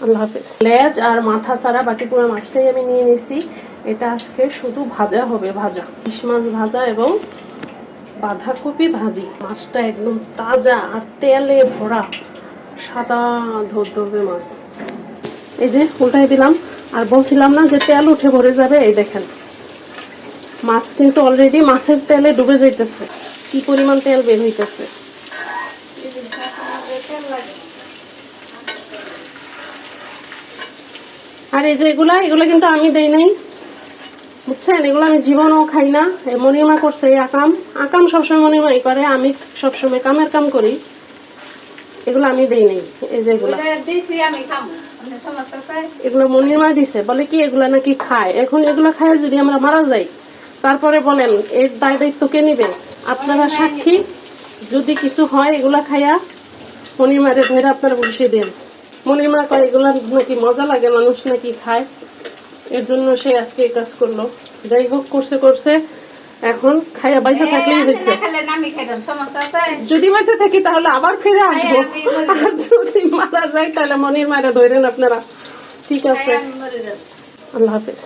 আল্লাহ হাফেজ। লেজ আর মাথা ছাড়া বাকি পুরো মাছটাই আমি নিয়ে নিয়েছি। এটা আজকে শুধু ভাজা হবে, ভাজা ইলিশ মাছ ভাজা এবং বাঁধাকপি ভাজি। মাছটা একদম তাজা আর তেলে ভরা সাদা ধবধবে মাছ। এই যে উল্টাই দিলাম, আর বলছিলাম না যে তেল উঠে ভরে যাবে, এই দেখেন মাছ কিন্তু অলরেডি মাছের তেলে ডুবে যাইতেছে, কি পরিমাণ তেল বের হইতেছে। আর এই যে এগুলা কিন্তু আমি দেই নাই, বুঝছেন, এগুলো আমি জীবনও খাই না। মনিমা করছে এই আকাম সবসময় মনিমাই করে, আমি সবসময় কামের কাম করি, এগুলো আমি দেই নাই। এই যে এগুলো মনিমা দিছে, বলে কি এগুলা নাকি খায়, এখন এগুলা খায় যদি আমরা মারা যাই তারপরে বলেন এর দায় দায়িত্ব কে নিবে? আপনারা সাক্ষী, যদি কিছু হয় এগুলা খাইয়া মনিমারে ধরে আপনারা বসিয়ে দেন। মনিমা কয় এগুলা নাকি মজা লাগে, মানুষ নাকি খায়, এর জন্য সে আজকে এই কাজ করলো। যাই হোক, করছে এখন খাইয়া বাইসা থাকলেই হয়েছে। যদি বেঁচে থাকি তাহলে আবার ফিরে আসবো, আর যদি মারা যায় তাহলে মনির মারা ধরেন আপনারা। ঠিক আছে, আল্লাহ হাফেজ।